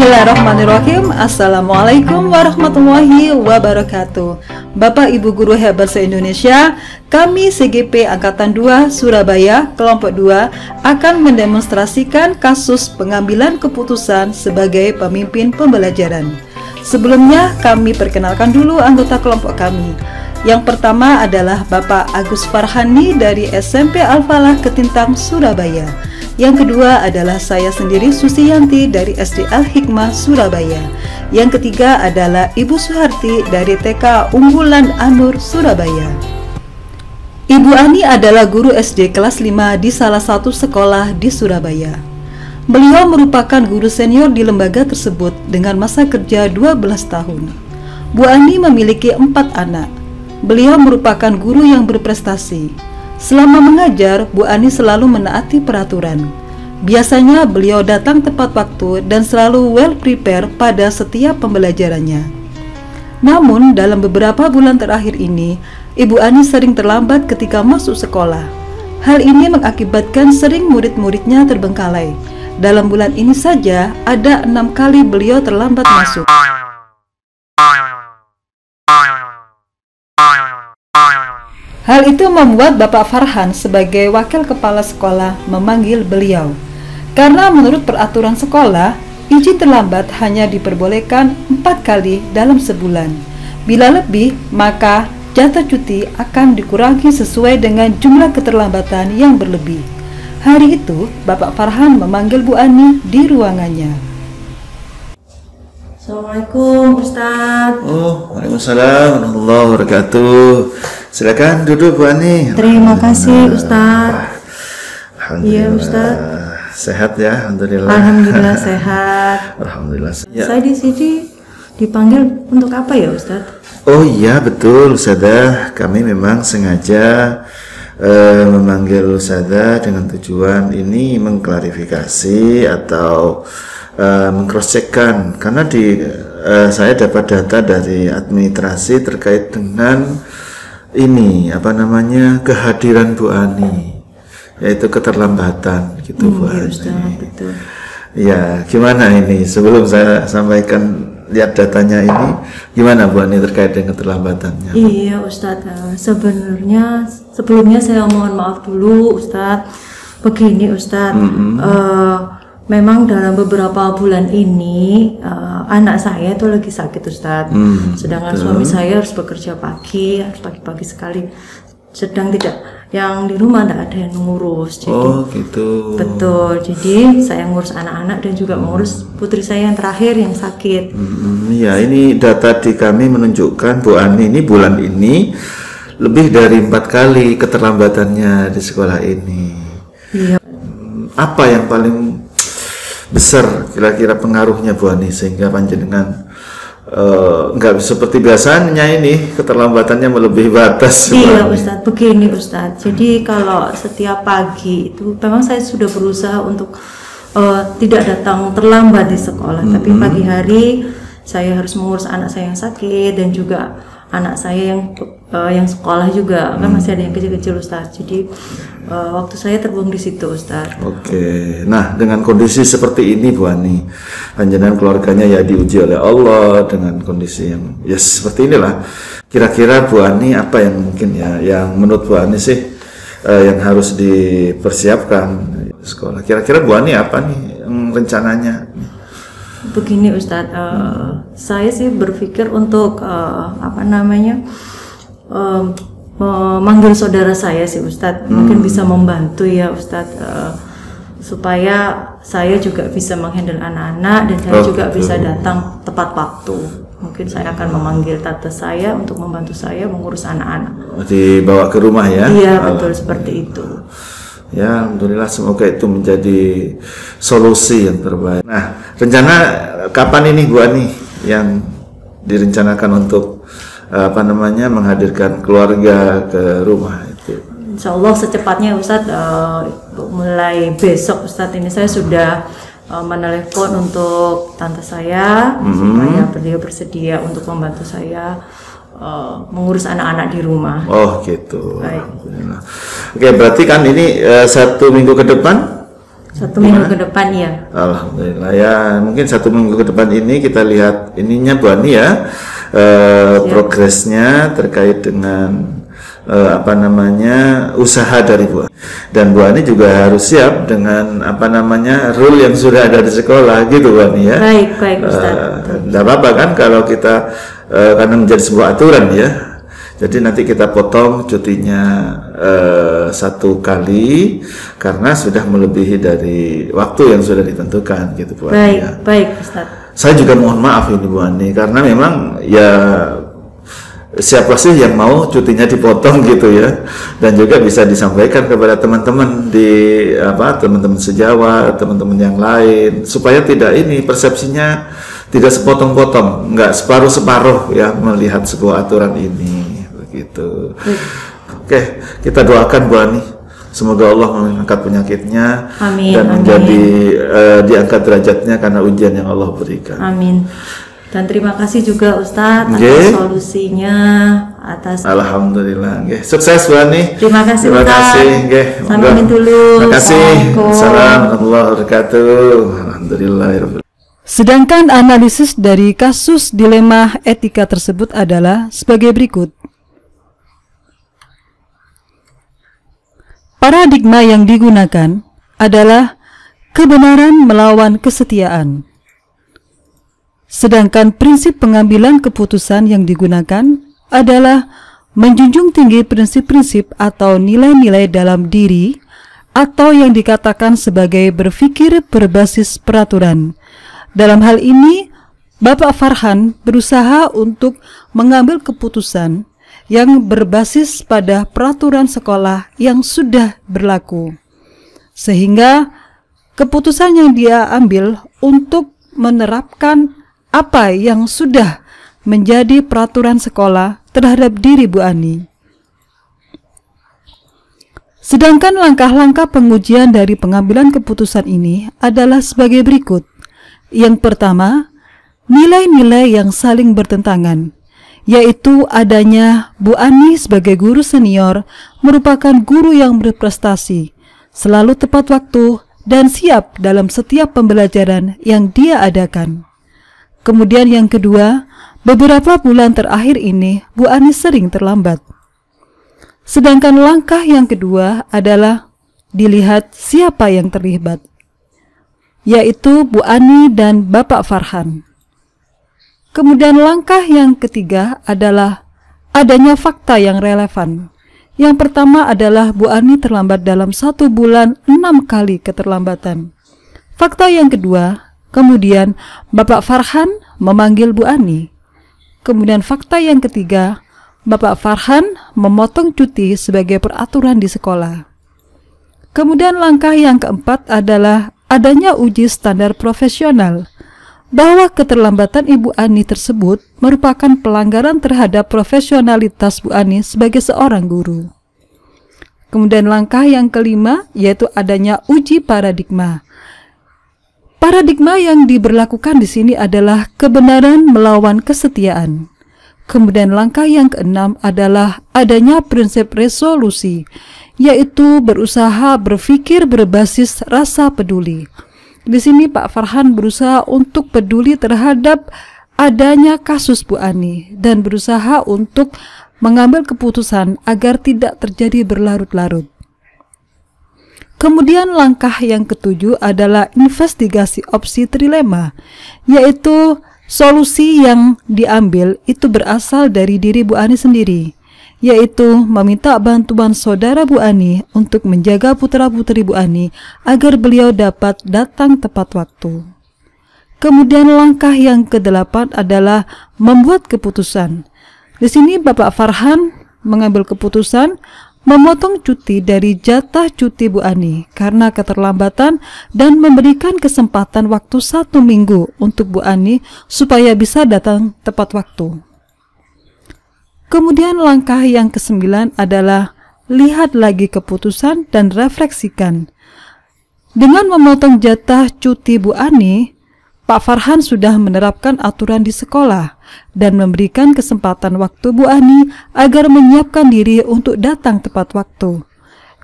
Bismillahirrahmanirrahim. Assalamualaikum warahmatullahi wabarakatuh. Bapak Ibu Guru Hebat se-Indonesia, kami CGP Angkatan 2 Surabaya Kelompok 2 akan mendemonstrasikan kasus pengambilan keputusan sebagai pemimpin pembelajaran. Sebelumnya kami perkenalkan dulu anggota kelompok kami. Yang pertama adalah Bapak Agus Farhani dari SMP Al-Falah Ketintang, Surabaya. Yang kedua adalah saya sendiri Susiyanti dari SD Al-Hikmah, Surabaya. Yang ketiga adalah Ibu Suharti dari TK Unggulan Anur, Surabaya. Ibu Ani adalah guru SD kelas 5 di salah satu sekolah di Surabaya. Beliau merupakan guru senior di lembaga tersebut dengan masa kerja 12 tahun. Bu Ani memiliki 4 anak. Beliau merupakan guru yang berprestasi. Selama mengajar, Bu Ani selalu menaati peraturan. Biasanya beliau datang tepat waktu dan selalu well prepared pada setiap pembelajarannya. Namun, dalam beberapa bulan terakhir ini, Ibu Ani sering terlambat ketika masuk sekolah. Hal ini mengakibatkan sering murid-muridnya terbengkalai. Dalam bulan ini saja, ada 6 kali beliau terlambat masuk. Hal itu membuat Bapak Farhan sebagai wakil kepala sekolah memanggil beliau. Karena menurut peraturan sekolah, izin terlambat hanya diperbolehkan 4 kali dalam sebulan. Bila lebih, maka jatah cuti akan dikurangi sesuai dengan jumlah keterlambatan yang berlebih. Hari itu, Bapak Farhan memanggil Bu Ani di ruangannya. Assalamualaikum Ustadz. Waalaikumsalam warahmatullahi wabarakatuh. Silakan duduk Bu Ani. Terima kasih Ustadz. Alhamdulillah. Iya Ustadz. Sehat ya, alhamdulillah. Alhamdulillah sehat. Alhamdulillah. Ya. Saya di sini dipanggil untuk apa ya Ustadz? Oh iya betul Ustadzah. Kami memang sengaja memanggil Ustadzah dengan tujuan ini mengklarifikasi atau mengcross-checkkan, karena saya dapat data dari administrasi terkait dengan ini kehadiran Bu Ani, yaitu keterlambatan gitu Bu Ani. Betul. Ya, gimana ini sebelum saya sampaikan lihat datanya ini, gimana Bu Ani terkait dengan keterlambatannya? Iya Ustadz, sebenarnya sebelumnya saya mohon maaf dulu Ustadz. Begini Ustadz, memang dalam beberapa bulan ini anak saya itu lagi sakit Ustadz. Sedangkan suami saya harus bekerja pagi, harus pagi-pagi sekali. Sedang yang di rumah tidak ada yang ngurus. Jadi, oh gitu. Betul. Jadi saya ngurus anak-anak dan juga mengurus putri saya yang terakhir yang sakit. Ya, ini data di kami menunjukkan Bu Ani ini bulan ini lebih dari 4 kali keterlambatannya di sekolah ini. Iya. Apa yang paling besar kira-kira pengaruhnya Bu Ani sehingga panjenengan nggak seperti biasanya ini keterlambatannya melebihi batas? Iya Ustadz, begini Ustadz, jadi kalau setiap pagi itu memang saya sudah berusaha untuk tidak datang terlambat di sekolah, tapi pagi hari saya harus mengurus anak saya yang sakit dan juga anak saya yang sekolah juga, kan masih ada yang kecil-kecil Ustadz. Jadi waktu saya terbuang di situ Ustadz. Oke. Nah, dengan kondisi seperti ini Bu Ani, panjenengan keluarganya ya diuji oleh Allah dengan kondisi yang ya seperti inilah. Kira-kira Bu Ani apa yang mungkin ya yang menurut Bu Ani sih yang harus dipersiapkan di sekolah? Kira-kira Bu Ani apa nih yang rencananya? Begini Ustadz, saya sih berpikir untuk memanggil saudara saya sih Ustadz, mungkin bisa membantu ya Ustadz, supaya saya juga bisa menghandle anak-anak dan saya juga bisa datang tepat waktu. Mungkin saya akan memanggil tante saya untuk membantu saya mengurus anak-anak. Dibawa ke rumah ya? Iya betul, seperti itu. Ya, alhamdulillah, semoga itu menjadi solusi yang terbaik. Nah, rencana kapan ini Bu Ani yang direncanakan untuk menghadirkan keluarga ke rumah itu? Insya Allah secepatnya Ustadz, mulai besok Ustadz ini saya sudah menelepon untuk tante saya supaya beliau bersedia untuk membantu saya mengurus anak-anak di rumah. Oh gitu. Baik. Oke, berarti kan ini 1 minggu ke depan 1 minggu ke depan ya. Alhamdulillah ya, mungkin 1 minggu ke depan ini kita lihat ininya Bu Ani ya, progresnya terkait dengan usaha dari Bu Ani. Dan Bu Ani juga harus siap dengan rule yang sudah ada di sekolah gitu Bu Ani ya. Baik Ustaz. Tidak apa-apa kan kalau kita karena menjadi sebuah aturan ya. Jadi nanti kita potong cutinya 1 kali karena sudah melebihi dari waktu yang sudah ditentukan gitu Bu Ani ya. Baik Ustaz. Saya juga mohon maaf ini Bu Ani karena memang ya siapa sih yang mau cutinya dipotong gitu ya, dan juga bisa disampaikan kepada teman-teman di teman-teman sejawat, teman-teman yang lain supaya tidak persepsinya tidak sepotong-potong, nggak separuh-separuh ya melihat sebuah aturan ini begitu. Oke, kita doakan Bu Ani semoga Allah mengangkat penyakitnya. Amin, dan menjadi diangkat derajatnya karena ujian yang Allah berikan. Amin. Dan terima kasih juga Ustadz atas solusinya, atas. Alhamdulillah. Sukses Bu Ani. Terima kasih Terima kasih. Sampai dulu. Terima kasih. Assalamualaikum warahmatullahi wabarakatuh. Alhamdulillah. Sedangkan analisis dari kasus dilema etika tersebut adalah sebagai berikut. Paradigma yang digunakan adalah kebenaran melawan kesetiaan. Sedangkan prinsip pengambilan keputusan yang digunakan adalah menjunjung tinggi prinsip-prinsip atau nilai-nilai dalam diri atau yang dikatakan sebagai berpikir berbasis peraturan. Dalam hal ini, Bapak Farhan berusaha untuk mengambil keputusan yang berbasis pada peraturan sekolah yang sudah berlaku. Sehingga keputusan yang dia ambil untuk menerapkan apa yang sudah menjadi peraturan sekolah terhadap diri Bu Ani. Sedangkan langkah-langkah pengujian dari pengambilan keputusan ini adalah sebagai berikut. Yang pertama, nilai-nilai yang saling bertentangan, yaitu adanya Bu Ani sebagai guru senior merupakan guru yang berprestasi, selalu tepat waktu, dan siap dalam setiap pembelajaran yang dia adakan. Kemudian yang kedua, beberapa bulan terakhir ini Bu Ani sering terlambat. Sedangkan langkah yang kedua adalah dilihat siapa yang terlibat, yaitu Bu Ani dan Bapak Farhan. Kemudian langkah yang ketiga adalah adanya fakta yang relevan. Yang pertama adalah Bu Ani terlambat dalam 1 bulan 6 kali keterlambatan. Fakta yang kedua, kemudian Bapak Farhan memanggil Bu Ani. Kemudian fakta yang ketiga, Bapak Farhan memotong cuti sebagai peraturan di sekolah. Kemudian langkah yang keempat adalah adanya uji standar profesional, bahwa keterlambatan Ibu Ani tersebut merupakan pelanggaran terhadap profesionalitas Bu Ani sebagai seorang guru. Kemudian langkah yang kelima yaitu adanya uji paradigma. Paradigma yang diberlakukan di sini adalah kebenaran melawan kesetiaan. Kemudian langkah yang keenam adalah adanya prinsip resolusi, yaitu berusaha berpikir berbasis rasa peduli. Di sini Pak Farhan berusaha untuk peduli terhadap adanya kasus Bu Ani dan berusaha untuk mengambil keputusan agar tidak terjadi berlarut-larut. Kemudian langkah yang ketujuh adalah investigasi opsi trilema, yaitu solusi yang diambil itu berasal dari diri Bu Ani sendiri, yaitu meminta bantuan saudara Bu Ani untuk menjaga putra-putri Bu Ani agar beliau dapat datang tepat waktu. Kemudian langkah yang kedelapan adalah membuat keputusan. Di sini Bapak Farhan mengambil keputusan memotong cuti dari jatah cuti Bu Ani karena keterlambatan dan memberikan kesempatan waktu 1 minggu untuk Bu Ani supaya bisa datang tepat waktu. Kemudian langkah yang ke-9 adalah lihat lagi keputusan dan refleksikan. Dengan memotong jatah cuti Bu Ani, Pak Farhan sudah menerapkan aturan di sekolah dan memberikan kesempatan waktu Bu Ani agar menyiapkan diri untuk datang tepat waktu.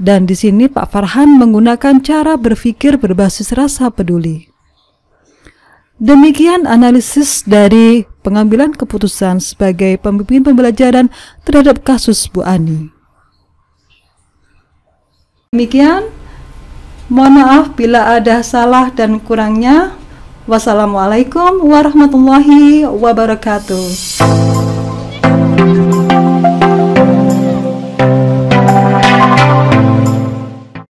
Dan di sini Pak Farhan menggunakan cara berpikir berbasis rasa peduli. Demikian analisis dari pengambilan keputusan sebagai pemimpin pembelajaran terhadap kasus Bu Ani. Demikian, mohon maaf bila ada salah dan kurangnya. Wassalamualaikum warahmatullahi wabarakatuh.